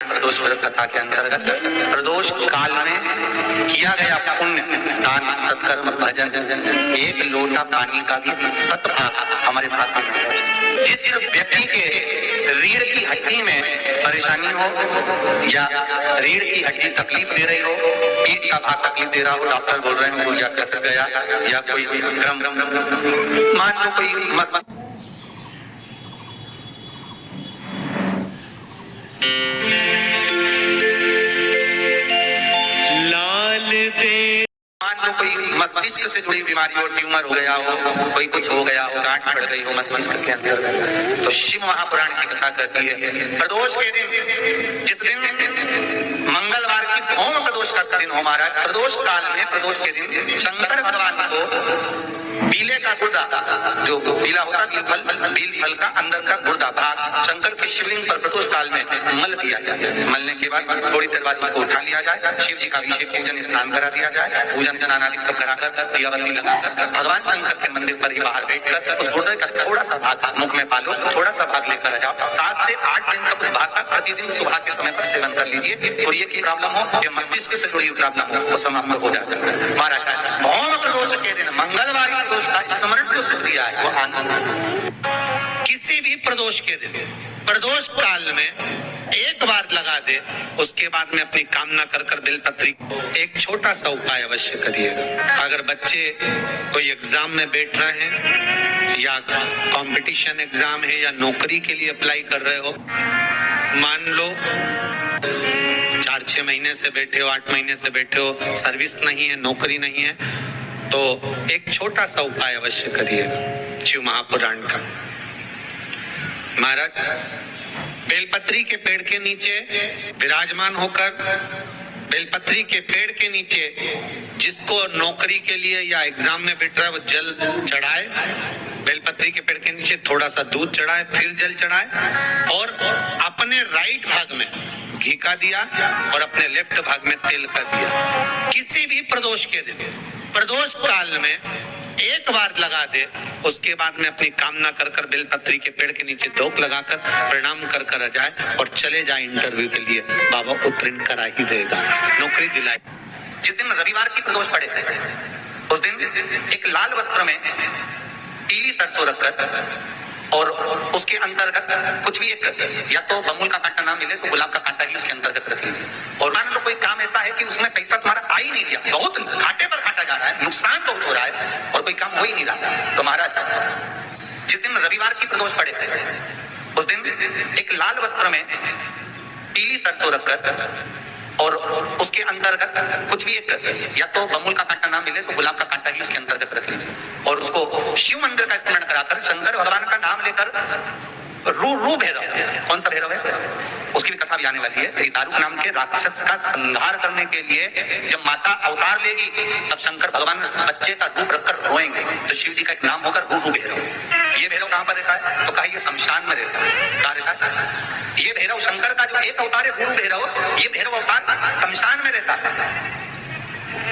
प्रदोष व्रत कथा के अंतर्गत प्रदोष काल में किया गया पुण्य, दान, सत्कर्म, भजन, एक लोटा पानी का भी सतभाग हमारे भाग्य में है। जिस व्यक्ति के रीढ़ की हड्डी में परेशानी हो या रीढ़ की हड्डी तकलीफ दे रही हो, पीठ का भाग तकलीफ दे रहा हो, डॉक्टर बोल रहे हो या कसर गया या कोई क्रम मान लो कोई मस्त कोई मस्तिष्क से जुड़ी बीमारी हो, ट्यूमर हो गया हो, कोई कुछ हो गया हो, गांठ पड़ गई हो मस्तिष्क के अंदर, तो शिव महापुराण की कथा कहती है प्रदोष के दिन, जिस दिन मंगलवार की भौम प्रदोष का दिन हो महाराज, प्रदोष काल में प्रदोष के दिन शंकर भगवान को पीले का गुर्दा, जो पीला होता है बील फल का अंदर का गुर्दा भाग शंकर के शिवलिंग पर प्रदोष काल में मल दिया जाए। मलने के बाद थोड़ी देर बाद उसको उठा लिया जाए, शिव जी का अभिषेक पूजन स्नान करा दिया जाए, पूजन स्नान आदि सब कराकर दियाबत्ती लगाकर भगवान शंकर के मंदिर पर ही बाहर बैठकर उस गुर्दे का थोड़ा सा भाग मुख में पालो, थोड़ा सा भाग लेकर आ जाओ। 7 से 8 दिन तक उस भाग का प्रतिदिन सुबह के समय पर सेवन कर लीजिए। और ये की प्रॉब्लम हो या मस्तिष्क से जुड़ी प्रॉब्लम हो वो समाप्त हो जाता है महाराज। भौम प्रदोष के दिन मंगलवार प्रदोष का स्मरण जो सुख दिया है वो आनंद। किसी भी प्रदोष के दिन प्रदोष काल में एक बार लगा दे, उसके बाद में अपनी कामना कर कर बेलपत्री एक छोटा सा उपाय अवश्य करिएगा। अगर बच्चे कोई एग्जाम में बैठ रहे हैं या कंपटीशन एग्जाम है या नौकरी के लिए अप्लाई कर रहे हो, मान लो 4-6 महीने से बैठे हो, 8 महीने से बैठे हो, सर्विस नहीं है, नौकरी नहीं है, तो एक छोटा सा उपाय अवश्य करिएगा शिव महापुराण का। महाराज बेलपत्री के पेड़ के नीचे विराजमान होकर, बेलपत्री के पेड़ के नीचे जिसको नौकरी के लिए या एग्जाम में बैठ रहा है वो जल चढ़ाए, बेलपत्री के पेड़ के नीचे थोड़ा सा दूध चढ़ाए, फिर जल चढ़ाए और अपने राइट भाग में घी का दिया और अपने लेफ्ट भाग में तेल का दिया। किसी भी प्रदोष के दिन प्रदोष काल में एक बार लगा दे, उसके बाद में अपनी कामना कर कर बेलपत्री के पेड़ के नीचे धोख लगाकर प्रणाम कर कर आ जाए और चले जाए इंटरव्यू के लिए, बाबा उत्तीर्ण करा ही देगा, नौकरी दिलाए। जिस दिन रविवार की प्रदोष पड़े थे उस दिन एक लाल वस्त्र में पीली सरसों रखकर और उसके अंतर्गत कुछ भी एक, या तो बमुल का कांटा ना मिले तो गुलाब का कांटा ही उसके अंतर्गत रख लीजिए। और मान लो कोई काम ऐसा है कि उसमें पैसा तुम्हारा आ ही नहीं दिया, बहुत घाटे पर घाटा जा रहा है, नुकसान बहुत हो रहा है और कोई काम हो ही नहीं रहा, तो महाराज जिस दिन रविवार की प्रदोष पड़े थे उस दिन एक लाल वस्त्र में पीली सरसों रखकर और उसके अंतर्गत कुछ भी एक, या तो बमुल का कांटा ना मिले तो गुलाब का कांटा ही उसके अंतर्गत रख लीजिए और उसको शिव मंदिर का स्मरण कराकर शंकर भगवान का नाम लेकर रू भैरव, कौन सा भैरव है उसकी भी कथा भी आने वाली है। दारुक नाम के राक्षस का संहार करने के लिए जब माता अवतार लेगी तब शंकर भगवान बच्चे का रूप रखकर रोएंगे, तो शिव जी का एक नाम होकर रू भैरव। ये भैरव कहाँ पर रहता है तो कहा ये शमशान में रहता है। कहाँ रहता है ये भैरव? शंकर का जो एक अवतार है गुरु भैरव, ये भैरव अवतार शमशान में रहता है।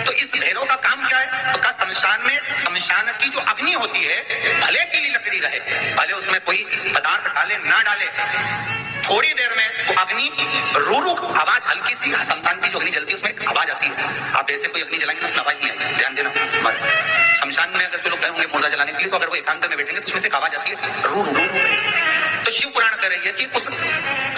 तो इस भैरव का काम क्या है तो कहा शमशान में, शमशान की जो अग्नि होती है भले के लिए लकड़ी रहे, भले उसमें कोई पदार्थ डाले ना डाले, थोड़ी देर में वो अग्नि रू आवाज, हल्की सी शमशान की जो अग्नि जलती है उसमें एक आवाज आती है। आप ऐसे कोई अग्नि जलाएंगे उसमें आवाज नहीं आएगी, ध्यान देना। शमशान में अगर जो लोग कहेंगे मुर्दा जलाने के लिए, तो अगर वो एकांत में बैठेंगे तो उसमें से एक आवाज आती है रू रू। तो शिव पुराण कह रही है कि उस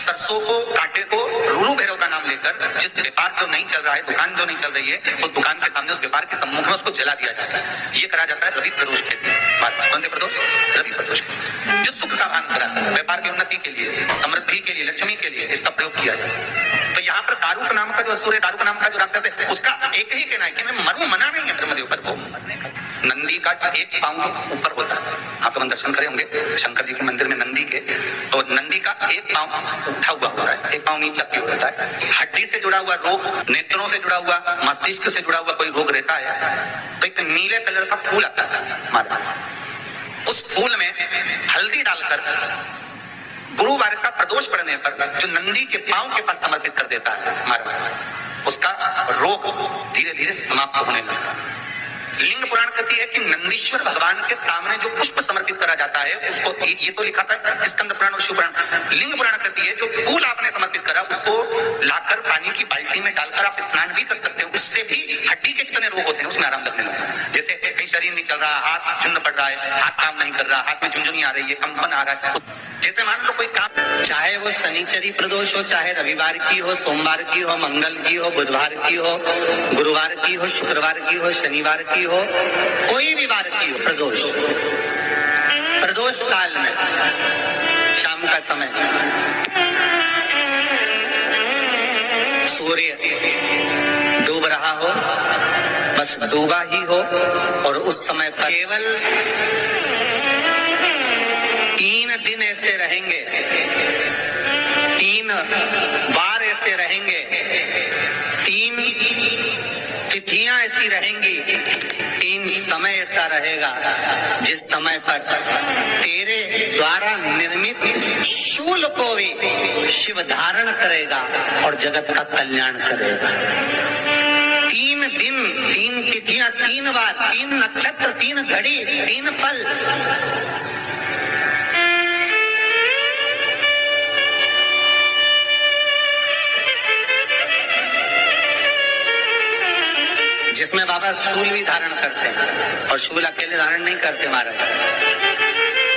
सरसों को, कांटे को रू भैरव का नाम लेकर जिस व्यापार जो नहीं चल रहा है, दुकान जो नहीं चल रही है, उस दुकान के सामने, उस व्यापार के सम्मुख में उसको जला दिया जाता है। ये करा जाता है रवि प्रदोष के दिन। कौन से प्रदोष? रवि प्रदोष के, जो सुख का भान कराता है, व्यापार की उन्नति के लिए, समृद्धि के लिए, लक्ष्मी के लिए इसका प्रयोग किया जाए। तो यहाँ पर दारुक नाम का जो असुर है, दारुक नाम का जो राक्षस है, उसका एक ही कहना है कि मैं मरूं, मना नहीं है ब्रह्मदेव पर, वो मरने का। नंदी का एक पांव जो ऊपर होता है, आप लोग दर्शन करे होंगे शंकर जी के मंदिर में नंदी के, तो नंदी का एक पांव उठा हुआ होता है, एक पांव नीचे की होता है। हड्डी से जुड़ा हुआ रोग, नेत्रों से जुड़ा हुआ, मस्तिष्क से जुड़ा हुआ कोई रोग रहता है तो एक नीले कलर का फूल आता है महाराज, उस फूल में हल्दी डालकर गुरुवार का प्रदोष पड़ने पर जो नंदी के पांव के पास समर्पित कर देता है महाराज, उसका रोग धीरे धीरे समाप्त होने लगता है। लिंग पुराण कहती है कि नंदीश्वर भगवान के सामने जो पुष्प समर्पित करा जाता है उसको, ये तो लिखा था स्कंद पुराण और शिव पुराण। लिंग पुराण कहती है जो फूल आपने समर्पित करा उसको लाकर पानी की बाल्टी में डालकर आप स्नान भी कर सकते हो, उससे भी हड्डी के कितने रोग होते हैं उसमें आराम लगने लगता है। जैसे कहीं शरीर नहीं चल रहा, हाथ चुन्न पड़ रहा है, हाथ काम नहीं कर रहा, हाथ में झुंझुनी आ रही है, कंपन आ रहा है, जैसे मान लो कोई काम, चाहे वो शनिचरी प्रदोष हो, चाहे रविवार की हो, सोमवार की हो, मंगल की हो, बुधवार की हो, गुरुवार की हो, शुक्रवार की हो, शनिवार की हो, कोई भी वार की हो, प्रदोष, प्रदोष काल में शाम का समय सूर्य डूब रहा हो, बस डूबा ही हो, और उस समय पर केवल 3 दिन ऐसे रहेंगे, 3 बार ऐसे रहेंगे, 3 तिथियां ऐसी रहेंगी, 3 समय ऐसा रहेगा जिस समय पर तेरे द्वारा निर्मित शूल को भी शिव धारण करेगा और जगत का कल्याण करेगा। 3 दिन, 3 तिथियां, 3 बार, 3 नक्षत्र, 3 घड़ी, 3 पल। जिसमें बाबा शूल भी धारण करते हैं, और शूल अकेले धारण नहीं करते महाराज।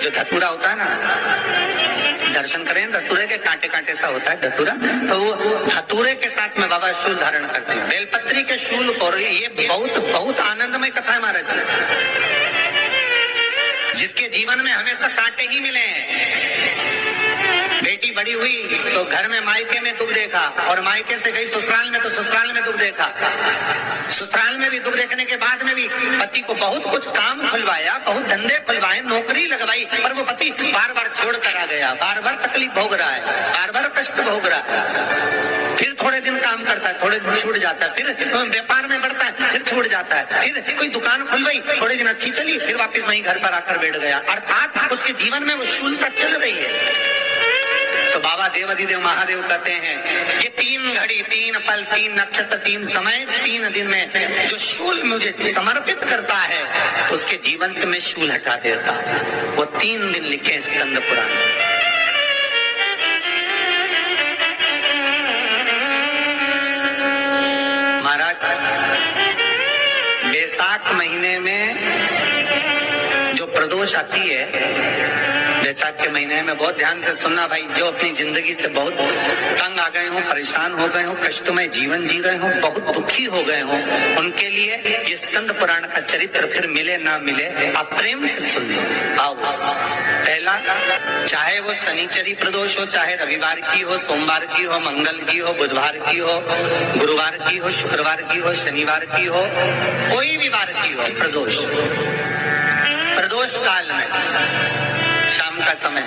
जो धतूरा होता है ना, दर्शन करें धतूरे के, कांटे कांटे सा होता है धतूरा, तो वो धतूरे के साथ में बाबा शूल धारण करते हैं, बेलपत्री के शूल को। ये बहुत बहुत आनंदमय कथा है महाराज। जिसके जीवन में हमेशा कांटे ही मिले हैं। बेटी बड़ी हुई तो घर में मायके में दुख देखा, और मायके से गई ससुराल में तो ससुराल में दुख देखा। ससुराल में भी दुख देखने के बाद में भी पति को बहुत कुछ काम खुलवाया, बहुत धंधे खुलवाए, नौकरी लगवाई, पर वो पति बार बार छोड़ कर आ गया, बार बार तकलीफ भोग रहा है, बार बार कष्ट भोग रहा है। फिर थोड़े दिन काम करता है, थोड़े दिन छूट जाता है, फिर व्यापार में बढ़ता है, फिर छूट जाता है, फिर कोई दुकान खुल गई, थोड़े दिन अच्छी चली, फिर वापस वहीं घर पर आकर बैठ गया। अर्थात उसके जीवन में वो शूलता चल रही है। तो बाबा देवाधिदेव महादेव कहते हैं ये 3 घड़ी, 3 पल, 3 नक्षत्र, 3 समय, 3 दिन में जो शूल मुझे समर्पित करता है उसके जीवन से मैं शूल हटा देता हूं। वो 3 दिन लिखे स्कंद पुराण। महाराज वैशाख महीने में जो प्रदोष आती है, वैसाख के महीने में बहुत ध्यान से सुनना भाई, जो अपनी जिंदगी से बहुत तंग आ गए हो, परेशान हो गए हो, कष्टमय जीवन जी रहे हो, बहुत दुखी हो गए हो, उनके लिए ये स्कंद पुराण का चरित्र फिर मिले ना मिले, आप प्रेम से सुनिए। आओ, पहला, चाहे वो शनिचरी प्रदोष हो, चाहे रविवार की हो, सोमवार की हो, मंगल की हो, बुधवार की हो, गुरुवार की हो, शुक्रवार की हो, शनिवार की हो, कोई भी वार की हो, प्रदोष, प्रदोष काल में शाम का समय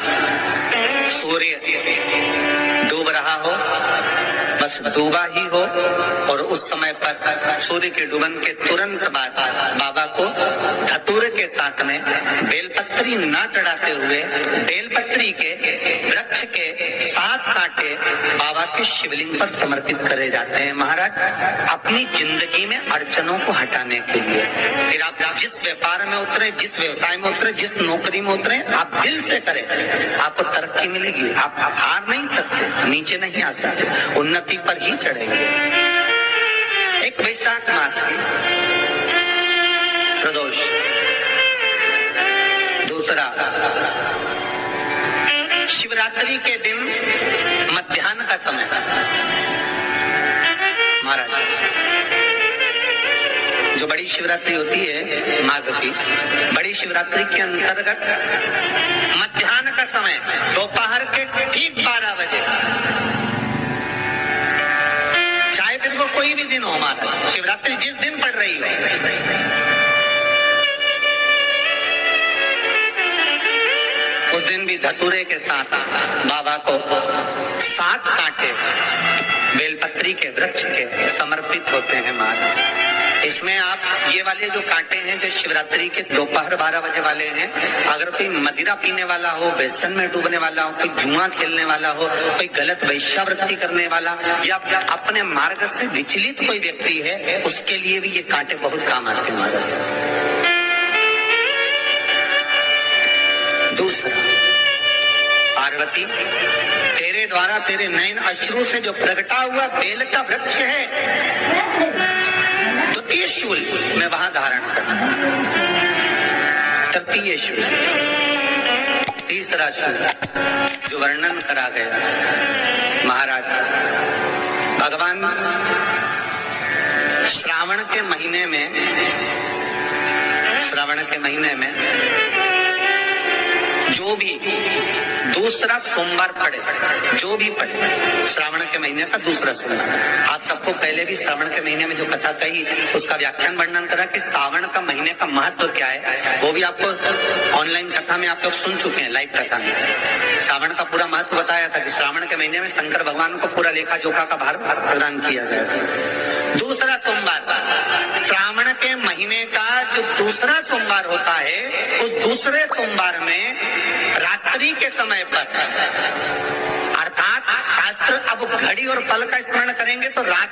सूर्य डूब रहा हो, बस डूबा ही हो, और उस समय पर सूर्य के डूबन के तुरंत बाद बाबा को धतूरे के साथ में बेलपत्री ना चढ़ाते हुए बेलपत्री के वृक्ष के 7 कांटे बाबा के शिवलिंग पर समर्पित करे जाते हैं महाराज, अपनी जिंदगी में अड़चनों को हटाने के लिए। फिर आप जिस व्यापार में उतरे, जिस व्यवसाय में उतरे, जिस नौकरी में उतरे, आप दिल से करें, आपको तरक्की मिलेगी। आप हार नहीं सकते, नीचे नहीं आ सकते, उन्नति पर ही चढ़ेंगे। एक वैशाख मास की प्रदोष, दूसरा शिवरात्रि के दिन मध्याह्न का समय महाराज, जो बड़ी शिवरात्रि होती है माघ की, बड़ी शिवरात्रि के अंतर्गत मध्याह्न का समय दोपहर के ठीक 12 बजे, चाहे फिर वो कोई भी दिन हो हमारा, शिवरात्रि जिस दिन पड़ रही हो, उस दिन भी धतूरे के साथ बाबा को 7 कांटे बेलपत्री के वृक्ष के समर्पित होते हैं महाराज। इसमें आप ये वाले जो कांटे हैं जो शिवरात्रि के दोपहर 12 बजे वाले हैं, अगर कोई मदिरा पीने वाला हो, व्यसन में डूबने वाला हो, कोई जुआ खेलने वाला हो, कोई गलत वैश्यावृत्ति करने वाला या अपने मार्ग से विचलित कोई व्यक्ति है, उसके लिए भी ये कांटे बहुत काम आते हैं महाराज। दूसरा, पार्वती तेरे द्वारा तेरे नयन अश्रु से जो प्रकटा हुआ बेल का वृक्ष है, द्वितीय शूल मैं वहां धारण करना, तृतीय शूल, तीसरा शूल जो वर्णन करा गया महाराज। भगवान श्रावण के महीने में जो भी दूसरा सोमवार पड़े, जो भी पड़े श्रावण के महीने का दूसरा सोमवार, आप सबको पहले भी श्रावण के महीने में जो कथा कही उसका व्याख्यान वर्णन करा कि श्रावण का महीने का महत्व क्या है, वो भी आपको ऑनलाइन कथा में आप लोग सुन चुके हैं। लाइव कथा में श्रावण का पूरा महत्व बताया था कि श्रावण के महीने में शंकर भगवान को पूरा लेखा जोखा का भार प्रदान किया गया। दूसरा सोमवार, श्रावण के महीने का जो दूसरा सोमवार होता है, उस दूसरे सोमवार में रात्रि के समय पर, अर्थात शास्त्र अब घड़ी और पल का स्मरण करेंगे तो रात